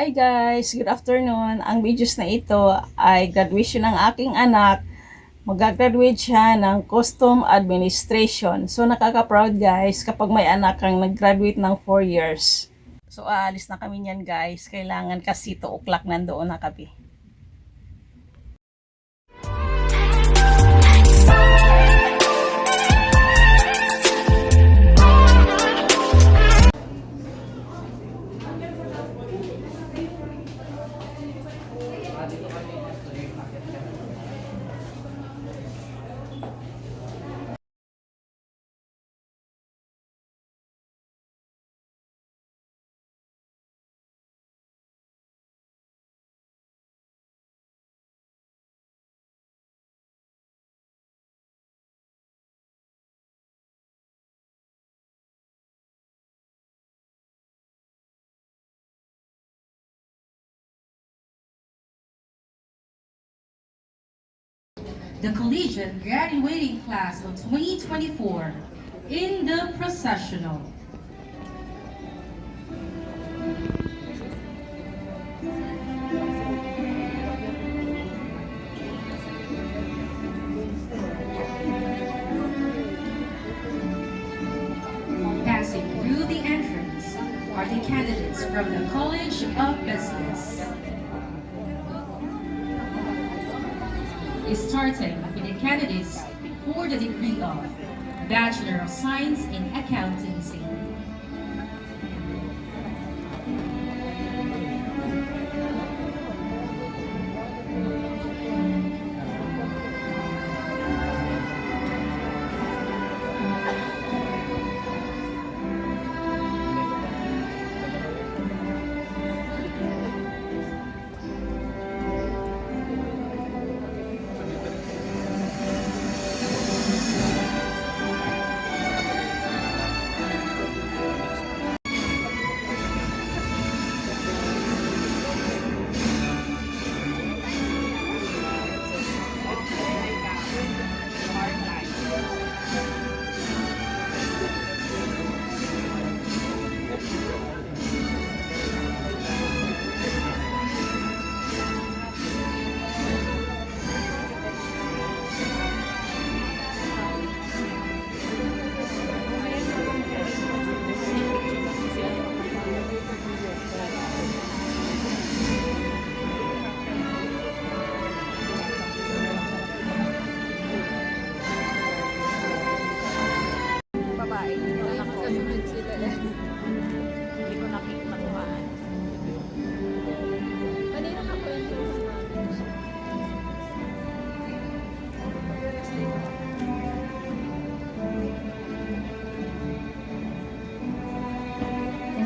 Hi guys, good afternoon. Ang videos na ito ay graduation ng aking anak. Mag-graduate siya ng Custom Administration. So nakaka-proud guys kapag may anak kang nag-graduate ng 4 years. So aalis na kami niyan guys. Kailangan kasi 2 o'clock nandoon na kami. The collegiate graduating class of 2024 in the processional. Passing through the entrance are the candidates from the College of Business. Starting with the candidates for the degree of Bachelor of Science in Accountancy.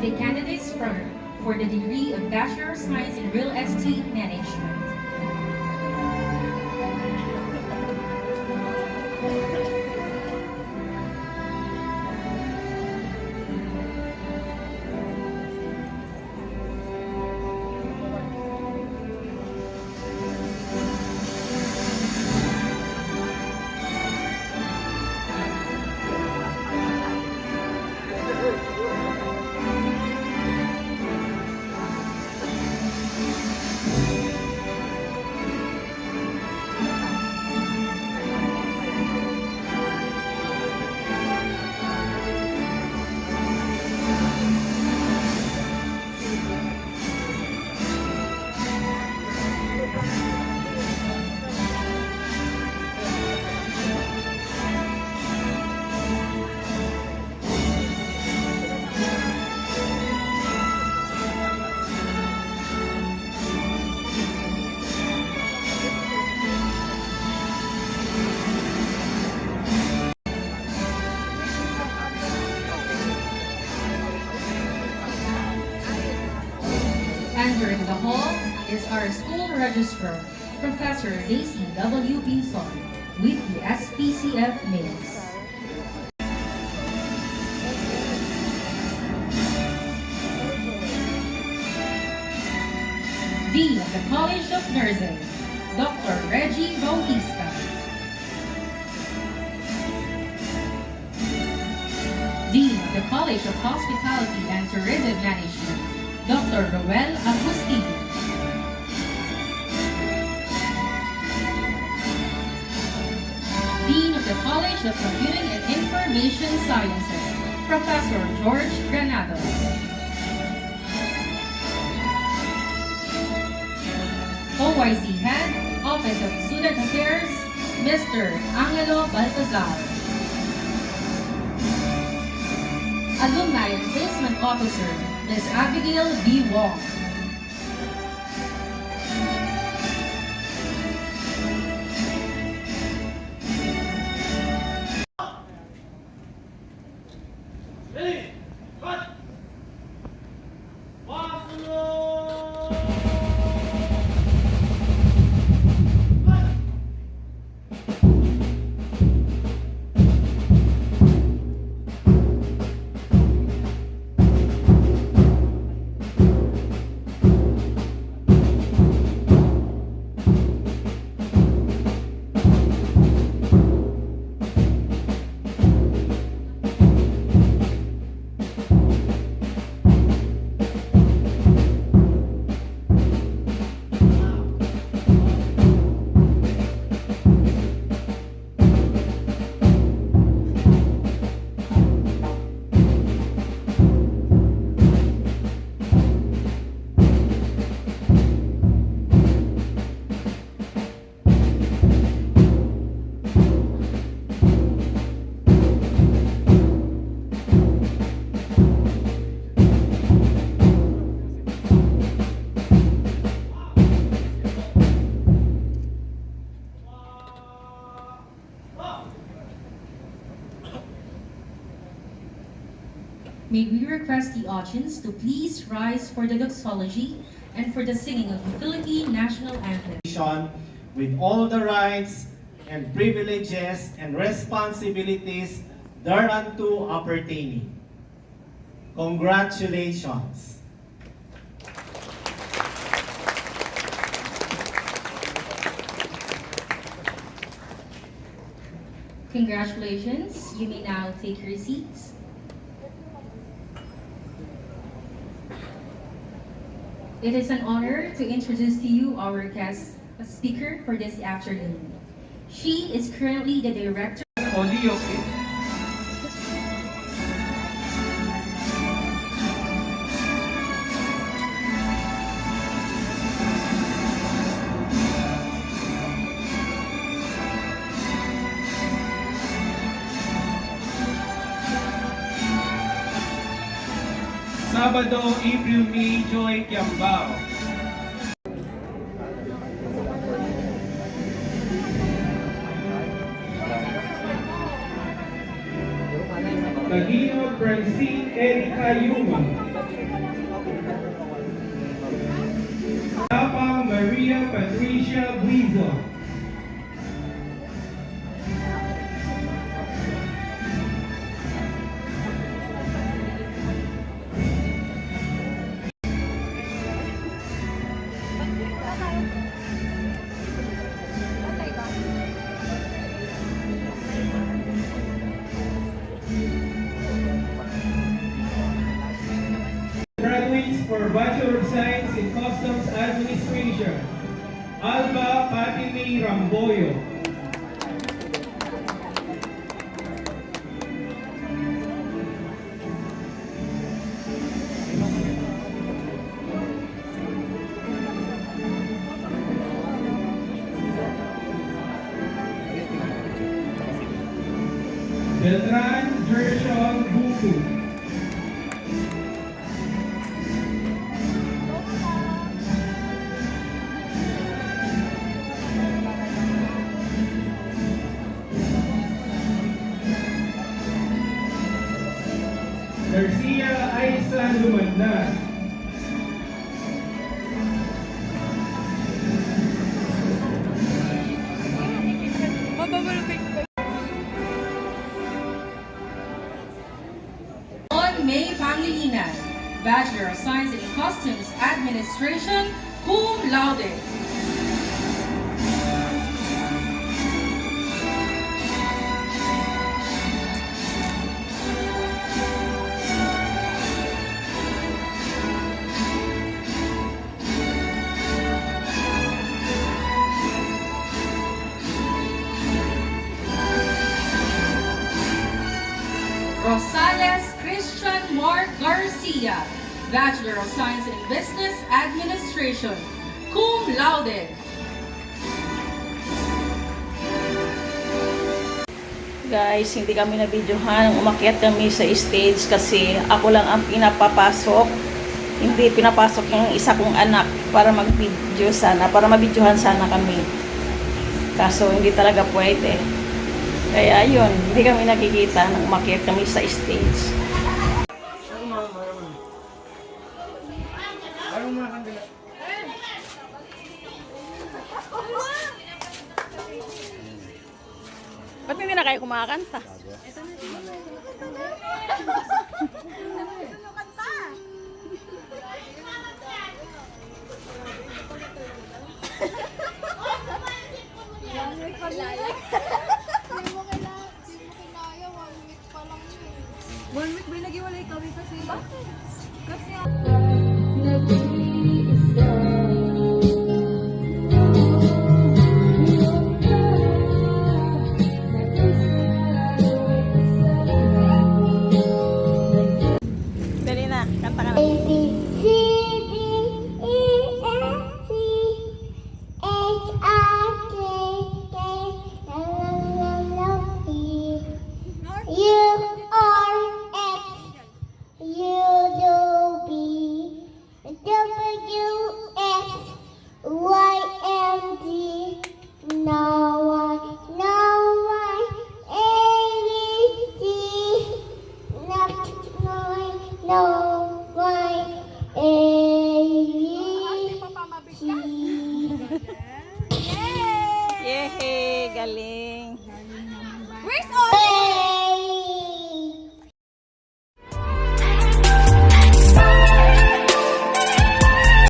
The candidates for the degree of Bachelor of Science in Real Estate Management. Entering the hall is our school registrar, Professor Daisy W. Bison, with the SPCF names. Dean of the College of Nursing, Dr. Reggie Bautista. Dean of the College of Hospitality and Tourism Management, Dr. Roel Agustin. College of Computing and Information Sciences, Professor George Granados. OYC Head, Office of Student Affairs, Mr. Angelo Baltazar. Alumni and Placement Officer, Ms. Abigail B. Wong. Ready? Cut! Barcelona! May we request the audience to please rise for the doxology and for the singing of the Philippine National Anthem. With all the rights and privileges and responsibilities thereunto appertaining. Congratulations! Congratulations. You may now take your seats. It is an honor to introduce to you our guest speaker for this afternoon. She is currently the director. Sabado, April, May, Joy Kiambao. Taguino Francine Erika Yuma. Tapang Maria Patricia Buizo. Graduates for Bachelor of Science in Customs Administration, Alba Patime Ramboyo. Beltran Gershon Buku. Garcia Aisa Lumandan. May Pangilinan, Bachelor of Science in Customs Administration, cum laude. Garcia, Bachelor of Science in Business Administration, cum laude. Guys, hindi kami na-videohan. Umakyat kami sa stage kasi ako lang ang pinapapasok. Hindi pinapasok yung isa kong anak para mag-video sana, para ma-videohan sana kami. Kaso hindi talaga pwede. Kaya yun, hindi kami nakikita nang umakyat kami sa stage. Ba't hindi na kayo kumakanta? One week ba nag-iwalay kami kasi? Bakit? Kasi